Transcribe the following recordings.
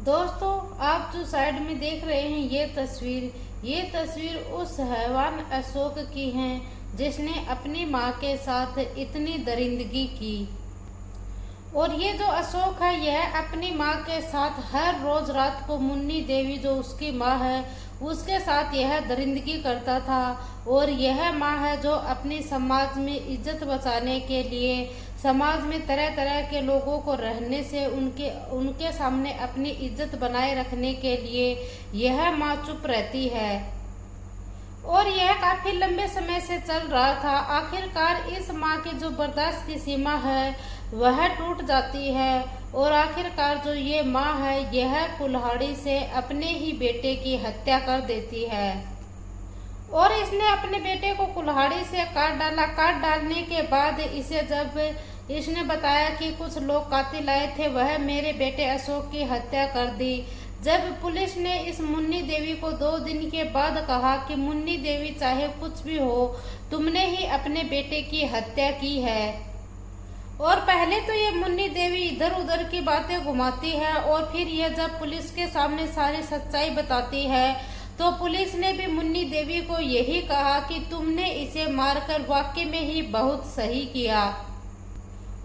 दोस्तों, आप जो साइड में देख रहे हैं ये तस्वीर उस हैवान अशोक की है जिसने अपनी माँ के साथ इतनी दरिंदगी की। और ये जो अशोक है यह अपनी माँ के साथ हर रोज रात को मुन्नी देवी जो उसकी माँ है उसके साथ यह दरिंदगी करता था। और यह माँ है जो अपनी समाज में इज्जत बचाने के लिए समाज में तरह तरह के लोगों को रहने से उनके सामने अपनी इज्जत बनाए रखने के लिए यह माँ चुप रहती है। और यह काफी लंबे समय से चल रहा था। आखिरकार इस माँ की जो बर्दाश्त की सीमा है वह टूट जाती है और आखिरकार जो ये माँ है यह कुल्हाड़ी से अपने ही बेटे की हत्या कर देती है। और इसने अपने बेटे को कुल्हाड़ी से काट डाला। काट डालने के बाद इसे जब इसने बताया कि कुछ लोग कातिल आए थे, वह मेरे बेटे अशोक की हत्या कर दी। जब पुलिस ने इस मुन्नी देवी को 2 दिन के बाद कहा कि मुन्नी देवी चाहे कुछ भी हो, तुमने ही अपने बेटे की हत्या की है। और पहले तो ये मुन्नी देवी इधर उधर की बातें घुमाती है और फिर यह जब पुलिस के सामने सारी सच्चाई बताती है तो पुलिस ने भी मुन्नी देवी को यही कहा कि तुमने इसे मारकर वाकई में ही बहुत सही किया।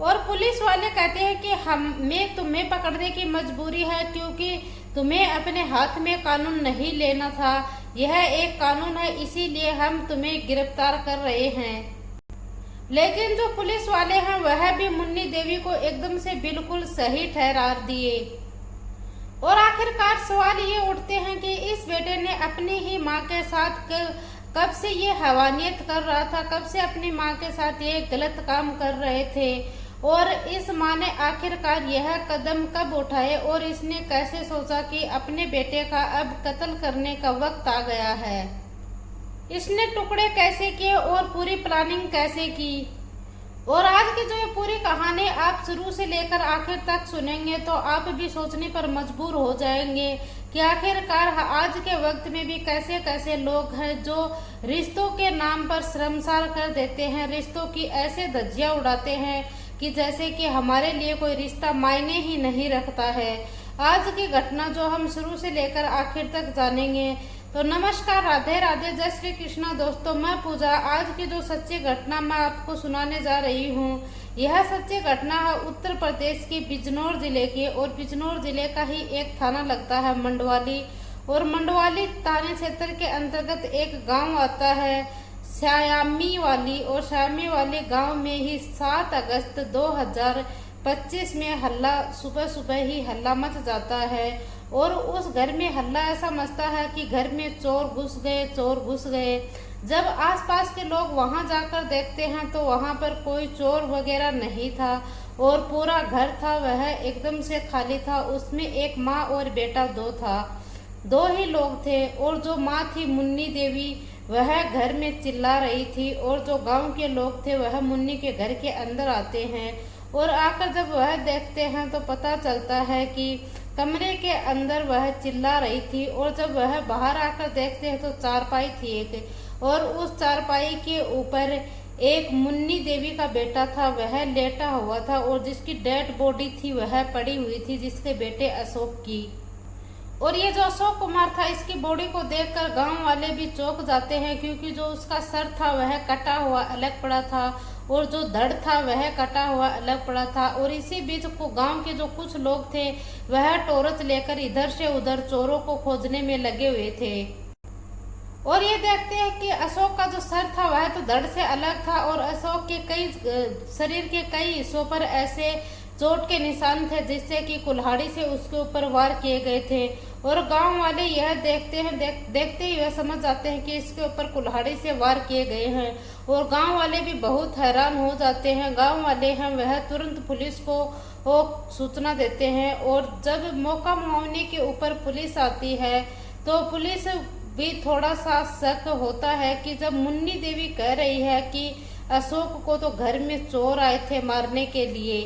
और पुलिस वाले कहते हैं कि हमें तुम्हें पकड़ने की मजबूरी है क्योंकि तुम्हें अपने हाथ में कानून नहीं लेना था। यह एक कानून है, इसीलिए हम तुम्हें गिरफ्तार कर रहे हैं। लेकिन जो पुलिस वाले हैं वह भी मुन्नी देवी को एकदम से बिल्कुल सही ठहरा दिए। और आखिरकार सवाल ये उठते हैं कि इस बेटे ने अपनी ही माँ के साथ कब से ये हैवानियत कर रहा था, कब से अपनी माँ के साथ ये गलत काम कर रहे थे और इस माँ ने आखिरकार यह कदम कब उठाए और इसने कैसे सोचा कि अपने बेटे का अब कत्ल करने का वक्त आ गया है। इसने टुकड़े कैसे किए और पूरी प्लानिंग कैसे की। और आज की जो ये पूरी कहानी आप शुरू से लेकर आखिर तक सुनेंगे तो आप भी सोचने पर मजबूर हो जाएंगे कि आखिरकार आज के वक्त में भी कैसे कैसे लोग हैं जो रिश्तों के नाम पर शर्मसार कर देते हैं, रिश्तों की ऐसे धज्जियां उड़ाते हैं कि जैसे कि हमारे लिए कोई रिश्ता मायने ही नहीं रखता है। आज की घटना जो हम शुरू से लेकर आखिर तक जानेंगे। तो नमस्कार, राधे राधे, जय श्री कृष्णा। दोस्तों, मैं पूजा आज की जो सच्ची घटना मैं आपको सुनाने जा रही हूँ यह सच्ची घटना है उत्तर प्रदेश के बिजनौर जिले की। और बिजनौर जिले का ही एक थाना लगता है मंडवाली। और मंडवाली थाने क्षेत्र के अंतर्गत एक गांव आता है श्यामी वाली। और श्यामी वाली गांव में ही 7 अगस्त 2025 में सुबह सुबह ही हल्ला मच जाता है। और उस घर में हल्ला ऐसा मचता है कि घर में चोर घुस गए। जब आसपास के लोग वहां जाकर देखते हैं तो वहां पर कोई चोर वगैरह नहीं था और पूरा घर था वह एकदम से खाली था। उसमें एक माँ और बेटा 2 ही लोग थे। और जो माँ थी मुन्नी देवी वह घर में चिल्ला रही थी और जो गांव के लोग थे वह मुन्नी के घर के अंदर आते हैं। और आकर जब वह देखते हैं तो पता चलता है कि कमरे के अंदर वह चिल्ला रही थी। और जब वह बाहर आकर देखते हैं तो चारपाई थी एक, और उस चारपाई के ऊपर एक मुन्नी देवी का बेटा था वह लेटा हुआ था और जिसकी डेड बॉडी थी वह पड़ी हुई थी, जिसके बेटे अशोक की। और ये जो अशोक कुमार था इसकी बॉडी को देखकर गांव वाले भी चौंक जाते हैं क्योंकि जो उसका सर था वह कटा हुआ अलग पड़ा था और जो धड़ था वह कटा हुआ अलग पड़ा था। और इसी बीच को गांव के जो कुछ लोग थे वह टॉर्च लेकर इधर से उधर चोरों को खोजने में लगे हुए थे। और ये देखते हैं कि अशोक का जो सर था वह तो धड़ से अलग था और अशोक के शरीर के कई हिस्सों पर ऐसे चोट के निशान थे जिससे कि कुल्हाड़ी से उसके ऊपर वार किए गए थे। और गांव वाले यह देखते ही वह समझ जाते हैं कि इसके ऊपर कुल्हाड़ी से वार किए गए हैं। और गांव वाले भी बहुत हैरान हो जाते हैं। गांव वाले हैं वह तुरंत पुलिस को सूचना देते हैं। और जब मौका मुआवने के ऊपर पुलिस आती है तो पुलिस भी थोड़ा सा शक होता है कि जब मुन्नी देवी कह रही है कि अशोक को तो घर में चोर आए थे मारने के लिए।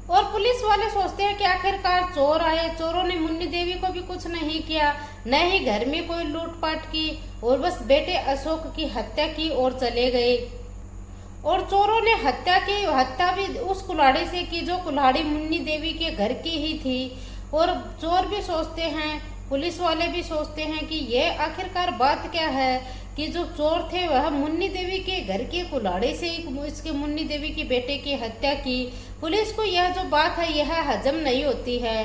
और पुलिस वाले सोचते हैं कि आखिरकार चोर आए, चोरों ने मुन्नी देवी को भी कुछ नहीं किया, न ही घर में कोई लूटपाट की और बस बेटे अशोक की हत्या की और चले गए। और चोरों ने हत्या भी उस कुल्हाड़ी से की जो कुल्हाड़ी मुन्नी देवी के घर की ही थी। और चोर भी सोचते हैं, पुलिस वाले भी सोचते हैं कि ये आखिरकार बात क्या है कि जो चोर थे वह मुन्नी देवी के घर के कुल्हाड़े से इसके मुन्नी देवी की बेटे की हत्या की। पुलिस को यह जो बात है यह हजम नहीं होती है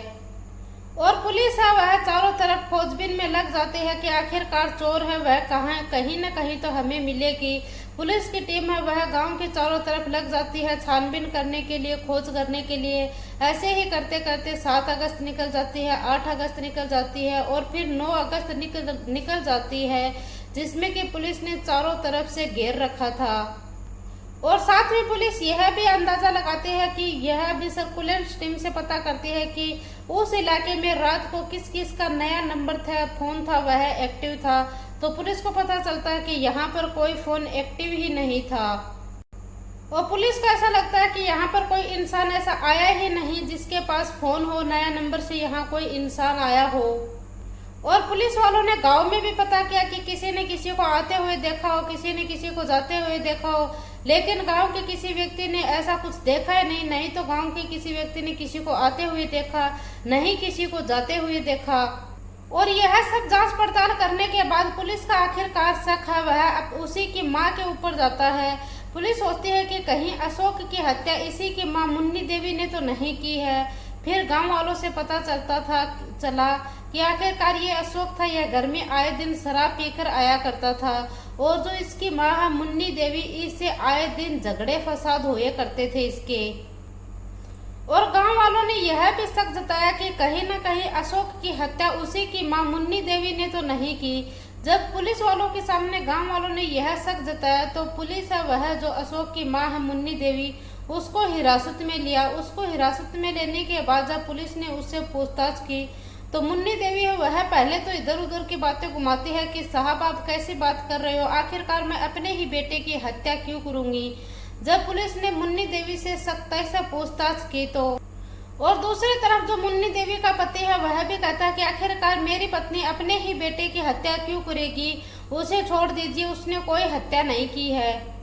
और पुलिस है वह चारों तरफ खोजबीन में लग जाते हैं कि आखिरकार चोर है वह कहाँ, कहीं न कहीं तो हमें मिलेगी। पुलिस की टीम है वह गांव के चारों तरफ लग जाती है छानबीन करने के लिए, खोज करने के लिए। ऐसे ही करते करते 7 अगस्त निकल जाती है, 8 अगस्त निकल जाती है और फिर 9 अगस्त निकल जाती है, जिसमें कि पुलिस ने चारों तरफ से घेर रखा था। और साथ में पुलिस यह भी अंदाजा लगाती है कि यह भी सर्कुलेंस टीम से पता करती है कि उस इलाके में रात को किस किस का नया नंबर था, फोन था वह एक्टिव था। तो पुलिस को पता चलता है कि यहाँ पर कोई फोन एक्टिव ही नहीं था और पुलिस को ऐसा लगता है कि यहाँ पर कोई इंसान ऐसा आया ही नहीं जिसके पास फोन हो, नया नंबर से यहाँ कोई इंसान आया हो। और पुलिस वालों ने गांव में भी पता किया कि किसी ने किसी को आते हुए देखा हो, किसी ने किसी को जाते हुए देखा हो, लेकिन गांव के किसी व्यक्ति ने ऐसा कुछ देखा ही नहीं। नहीं तो गांव के किसी व्यक्ति ने किसी को आते हुए देखा, नहीं किसी को जाते हुए देखा। और यह सब जांच पड़ताल करने के बाद पुलिस का आखिरकार शक है वह अब उसी की मां के ऊपर जाता है। पुलिस सोचती है कि कहीं अशोक की हत्या इसी की मां मुन्नी देवी ने तो नहीं की है। फिर गांव वालों से पता चला कि आखिरकार ये अशोक था, यह घर में आए दिन शराब पीकर आया करता था और जो इसकी मां है मुन्नी देवी, इससे आए दिन झगड़े फसाद हुए करते थे इसके। और गांव वालों ने यह भी शक जताया कि कहीं न कहीं अशोक की हत्या उसी की मां मुन्नी देवी ने तो नहीं की। जब पुलिस वालों के सामने गांव वालों ने यह शक जताया तो पुलिस है वह जो अशोक की मां है मुन्नी देवी, उसको हिरासत में लिया। उसको हिरासत में लेने के बाद जब पुलिस ने उससे पूछताछ की तो मुन्नी देवी है वह पहले तो इधर उधर की बातें घुमाती है कि साहब आप कैसी बात कर रहे हो, आखिरकार मैं अपने ही बेटे की हत्या क्यों करूंगी। जब पुलिस ने मुन्नी देवी से सख्ताई से पूछताछ की तो और दूसरी तरफ जो मुन्नी देवी का पति है वह भी कहता है कि आखिरकार मेरी पत्नी अपने ही बेटे की हत्या क्यों करेगी, उसे छोड़ दीजिए, उसने कोई हत्या नहीं की है।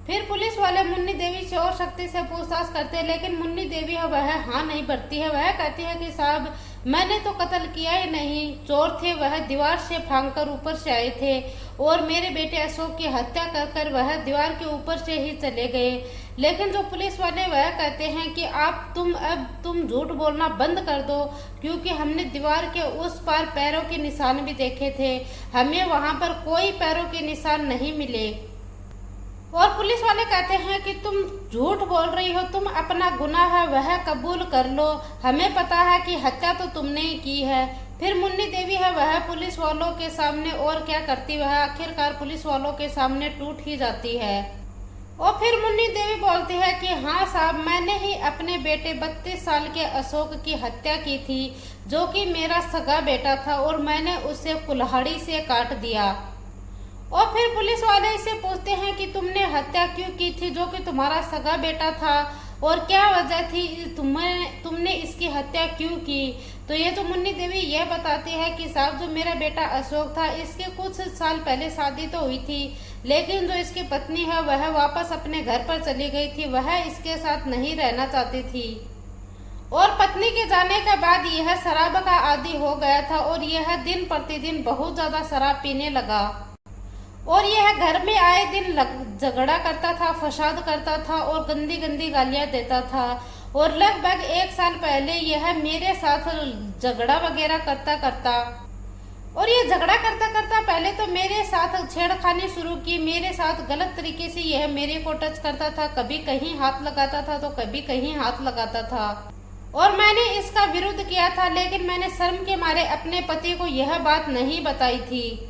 फिर पुलिस वाले मुन्नी देवी से और सख्ती से पूछताछ करते हैं, लेकिन मुन्नी देवी है वह हाँ नहीं भरती है। वह कहती है कि साहब मैंने तो कत्ल किया ही नहीं, चोर थे वह दीवार से फांगकर ऊपर से आए थे और मेरे बेटे अशोक की हत्या कर वह दीवार के ऊपर से ही चले गए। लेकिन जो पुलिस वाले वह कहते हैं कि तुम झूठ बोलना बंद कर दो, क्योंकि हमने दीवार के उस पार पैरों के निशान भी देखे थे, हमें वहां पर कोई पैरों के निशान नहीं मिले। और पुलिस वाले कहते हैं कि तुम झूठ बोल रही हो, तुम अपना गुनाह है वह कबूल कर लो, हमें पता है कि हत्या तो तुमने ही की है। फिर मुन्नी देवी है वह पुलिस वालों के सामने और क्या करती, वह आखिरकार पुलिस वालों के सामने टूट ही जाती है। और फिर मुन्नी देवी बोलती है कि हाँ साहब मैंने ही अपने बेटे 32 साल के अशोक की हत्या की थी, जो कि मेरा सगा बेटा था और मैंने उसे कुल्हाड़ी से काट दिया। और फिर पुलिस वाले इसे पूछते हैं कि तुमने हत्या क्यों की थी, जो कि तुम्हारा सगा बेटा था, और क्या वजह थी तुमने इसकी हत्या क्यों की। तो ये जो मुन्नी देवी यह बताती है कि साहब जो मेरा बेटा अशोक था इसके कुछ साल पहले शादी तो हुई थी, लेकिन जो इसकी पत्नी है वह वापस अपने घर पर चली गई थी, वह इसके साथ नहीं रहना चाहती थी और पत्नी के जाने के बाद यह शराब का आदी हो गया था और यह दिन प्रतिदिन बहुत ज्यादा शराब पीने लगा और यह घर में आए दिन झगड़ा करता था, फसाद करता था और गंदी गंदी गालियां देता था। और लगभग 1 साल पहले यह मेरे साथ झगड़ा वगैरह करता और ये झगड़ा करता पहले तो मेरे साथ छेड़खानी शुरू की, मेरे साथ गलत तरीके से यह मेरे को टच करता था, कभी कहीं हाथ लगाता था तो कभी कहीं हाथ लगाता था और मैंने इसका विरोध किया था, लेकिन मैंने शर्म के मारे अपने पति को यह बात नहीं बताई थी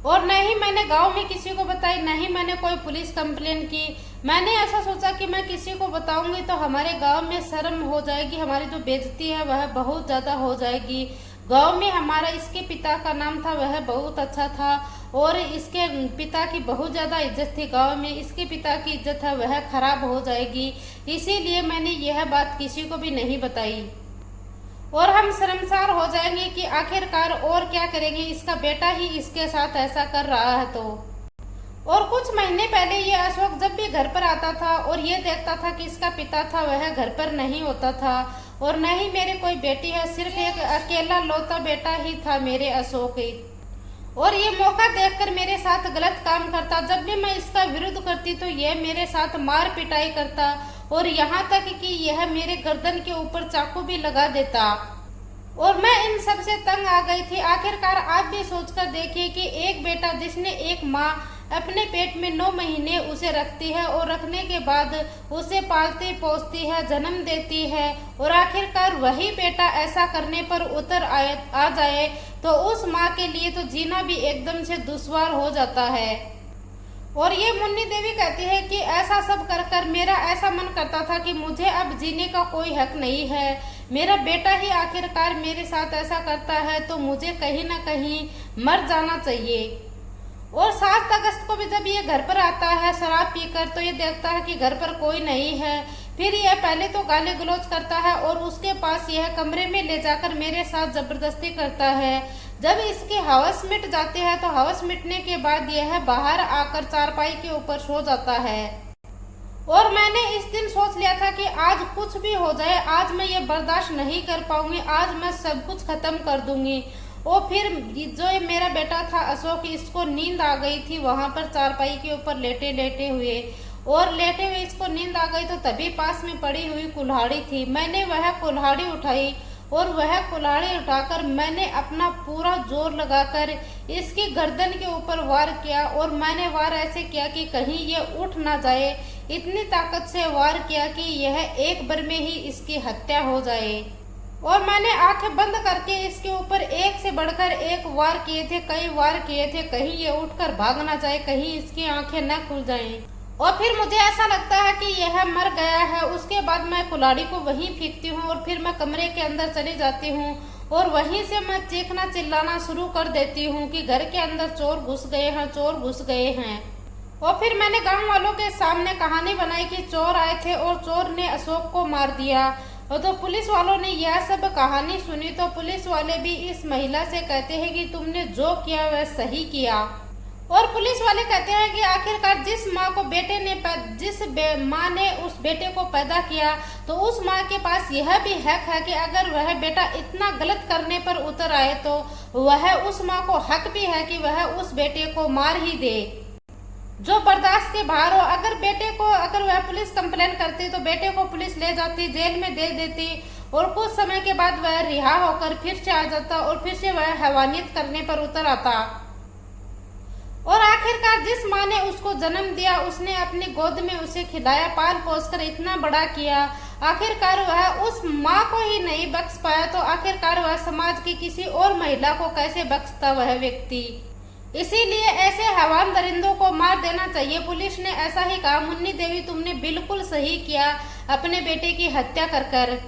और न ही मैंने गांव में किसी को बताई, न ही मैंने कोई पुलिस कंप्लेन की। मैंने ऐसा सोचा कि मैं किसी को बताऊंगी तो हमारे गांव में शर्म हो जाएगी, हमारी जो बेइज्जती है वह बहुत ज़्यादा हो जाएगी। गांव में हमारा इसके पिता का नाम था वह बहुत अच्छा था और इसके पिता की बहुत ज़्यादा इज्जत थी गांव में, इसके पिता की इज्जत है वह खराब हो जाएगी, इसीलिए मैंने यह बात किसी को भी नहीं बताई और हम शर्मसार हो जाएंगे कि आखिरकार और क्या करेंगे, इसका बेटा ही इसके साथ ऐसा कर रहा है। तो और कुछ महीने पहले ये अशोक जब भी घर पर आता था और ये देखता था कि इसका पिता था वह घर पर नहीं होता था और न ही मेरे कोई बेटी है, सिर्फ एक अकेला लौता बेटा ही था मेरे अशोक। और ये मौका देखकर मेरे साथ गलत काम करता। जब भी मैं इसका विरोध करती तो यह मेरे साथ मार पिटाई करता और यहाँ तक कि यह मेरे गर्दन के ऊपर चाकू भी लगा देता। और मैं इन सब से तंग आ गई थी। आखिरकार आप भी सोचकर देखिए कि एक बेटा जिसने एक माँ अपने पेट में 9 महीने उसे रखती है और रखने के बाद उसे पालती पोसती है, जन्म देती है, और आखिरकार वही बेटा ऐसा करने पर उतर आ जाए तो उस माँ के लिए तो जीना भी एकदम से दुश्वार हो जाता है। और ये मुन्नी देवी कहती है कि ऐसा सब कर कर मेरा ऐसा मन करता था कि मुझे अब जीने का कोई हक नहीं है। मेरा बेटा ही आखिरकार मेरे साथ ऐसा करता है तो मुझे कहीं ना कहीं मर जाना चाहिए। और 7 अगस्त को भी जब ये घर पर आता है शराब पीकर, तो ये देखता है कि घर पर कोई नहीं है। फिर यह पहले तो गाली गलौज करता है और उसके पास यह कमरे में ले जाकर मेरे साथ जबरदस्ती करता है। जब इसके हवस मिट जाते हैं तो हवस मिटने के बाद यह बाहर आकर चारपाई के ऊपर सो जाता है। और मैंने इस दिन सोच लिया था कि आज कुछ भी हो जाए, आज मैं ये बर्दाश्त नहीं कर पाऊंगी, आज मैं सब कुछ खत्म कर दूंगी। और फिर जो ये मेरा बेटा था अशोक, इसको नींद आ गई थी वहां पर चारपाई के ऊपर लेटे लेटे हुए, और लेटे हुए इसको नींद आ गई तो तभी पास में पड़ी हुई कुल्हाड़ी थी। मैंने वह कुल्हाड़ी उठाई और वह कुल्हाड़ी उठाकर मैंने अपना पूरा जोर लगाकर इसकी गर्दन के ऊपर वार किया। और मैंने वार ऐसे किया कि कहीं ये उठ ना जाए, इतनी ताकत से वार किया कि यह एक बार में ही इसकी हत्या हो जाए। और मैंने आंखें बंद करके इसके ऊपर एक से बढ़कर एक वार किए थे, कई वार किए थे, कहीं ये उठकर भाग ना जाए, कहीं इसकी आंखें न खुल जाएं। और फिर मुझे ऐसा लगता है कि यह मर गया है। उसके बाद मैं कुल्हाड़ी को वहीं फेंकती हूँ और फिर मैं कमरे के अंदर चली जाती हूँ और वहीं से मैं चीखना चिल्लाना शुरू कर देती हूँ कि घर के अंदर चोर घुस गए हैं, चोर घुस गए हैं। और फिर मैंने गांव वालों के सामने कहानी बनाई कि चोर आए थे और चोर ने अशोक को मार दिया। और तो पुलिस वालों ने यह सब कहानी सुनी तो पुलिस वाले भी इस महिला से कहते हैं कि तुमने जो किया वह सही किया। और पुलिस वाले कहते हैं कि आखिरकार जिस माँ को बेटे ने जिस माँ ने उस बेटे को पैदा किया तो उस माँ के पास यह भी हक है कि अगर वह बेटा इतना गलत करने पर उतर आए तो वह उस माँ को हक भी है कि वह उस बेटे को मार ही दे जो बर्दाश्त के बाहर हो। अगर वह पुलिस कंप्लेन करती तो बेटे को पुलिस ले जाती, जेल में दे देती और कुछ समय के बाद वह रिहा होकर फिर से आ जाता और फिर से वह हैवानियत करने पर उतर आता। और आखिरकार जिस माँ ने उसको जन्म दिया उसने अपनी गोद में उसे खिलाया, पाल पोस कर इतना बड़ा किया, आखिरकार वह उस माँ को ही नहीं बख्श पाया तो आखिरकार वह समाज की किसी और महिला को कैसे बख्शता वह व्यक्ति। इसीलिए ऐसे हैवान दरिंदों को मार देना चाहिए। पुलिस ने ऐसा ही कहा। मुन्नी देवी तुमने बिल्कुल सही किया अपने बेटे की हत्या कर।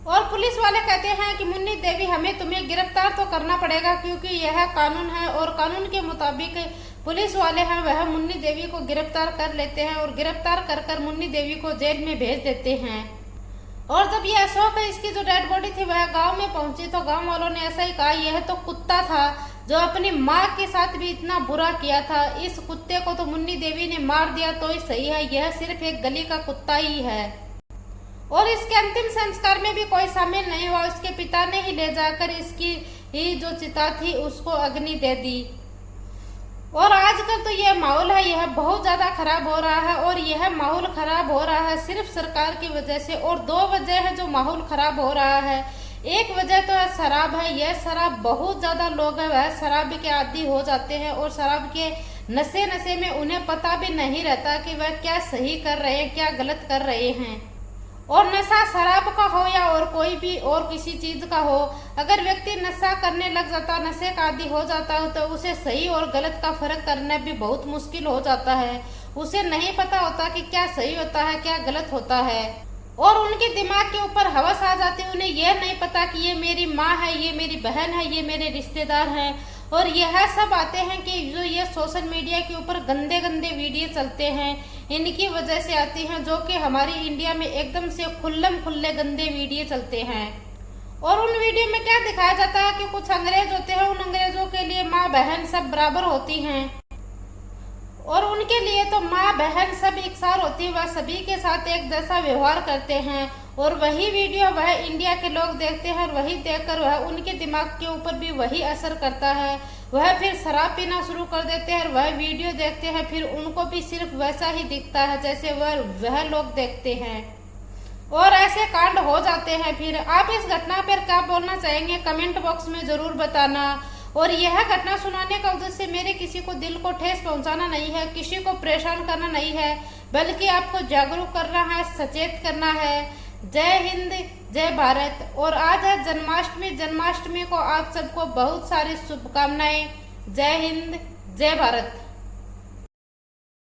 और पुलिस वाले कहते हैं कि मुन्नी देवी हमें तुम्हें गिरफ्तार तो करना पड़ेगा क्योंकि यह कानून है और कानून के मुताबिक पुलिस वाले हैं वह मुन्नी देवी को गिरफ्तार कर लेते हैं और गिरफ्तार कर मुन्नी देवी को जेल में भेज देते हैं। और जब यह अशोक इसकी जो डेड बॉडी थी वह गांव में पहुंची तो गांव वालों ने ऐसा ही कहा यह तो कुत्ता था जो अपनी माँ के साथ भी इतना बुरा किया था, इस कुत्ते को तो मुन्नी देवी ने मार दिया तो ही सही है, यह सिर्फ एक गली का कुत्ता ही है। और इसके अंतिम संस्कार में भी कोई शामिल नहीं हुआ, उसके पिता ने ही ले जाकर इसकी ही जो चिता थी उसको अग्नि दे दी। और आजकल तो यह माहौल है यह बहुत ज्यादा खराब हो रहा है और यह माहौल खराब हो रहा है सिर्फ सरकार की वजह से। और 2 वजह है जो माहौल खराब हो रहा है। एक वजह तो है शराब है, यह शराब बहुत ज्यादा लोग है वह शराब के आदी हो जाते हैं और शराब के नशे में उन्हें पता भी नहीं रहता कि वह क्या सही कर रहे हैं क्या गलत कर रहे हैं। और नशा शराब का हो या और कोई भी और किसी चीज का हो, अगर व्यक्ति नशा करने लग जाता नशे का आदी हो जाता है तो उसे सही और गलत का फर्क करना भी बहुत मुश्किल हो जाता है। उसे नहीं पता होता कि क्या सही होता है क्या गलत होता है और उनके दिमाग के ऊपर हवस आ जाती है। उन्हें यह नहीं पता कि ये मेरी माँ है, ये मेरी बहन है, ये मेरे रिश्तेदार हैं। और यह सब आते हैं कि जो ये सोशल मीडिया के ऊपर गंदे गंदे वीडियो चलते हैं इनकी वजह से आती हैं, जो कि हमारी इंडिया में एकदम से खुल्ले गंदे वीडियो चलते हैं। और उन वीडियो में क्या दिखाया जाता है कि कुछ अंग्रेज होते हैं, उन अंग्रेजों के लिए माँ बहन सब बराबर होती हैं और उनके लिए तो माँ बहन सब एक सार होती है, वह सभी के साथ एक जैसा व्यवहार करते हैं और वही वीडियो वह इंडिया के लोग देखते हैं और वही देखकर वह उनके दिमाग के ऊपर भी वही असर करता है। वह फिर शराब पीना शुरू कर देते हैं और वह वीडियो देखते हैं, फिर उनको भी सिर्फ वैसा ही दिखता है जैसे वह लोग देखते हैं और ऐसे कांड हो जाते हैं। फिर आप इस घटना पर क्या बोलना चाहेंगे कमेंट बॉक्स में जरूर बताना। और यह घटना सुनाने का उद्देश्य मेरे किसी को दिल को ठेस पहुंचाना नहीं है, किसी को परेशान करना नहीं है, बल्कि आपको जागरूक करना है, सचेत करना है। जय हिंद, जय भारत। और आज है जन्माष्टमी। जन्माष्टमी को आप सबको बहुत सारी शुभकामनाएं। जय हिंद, जय भारत।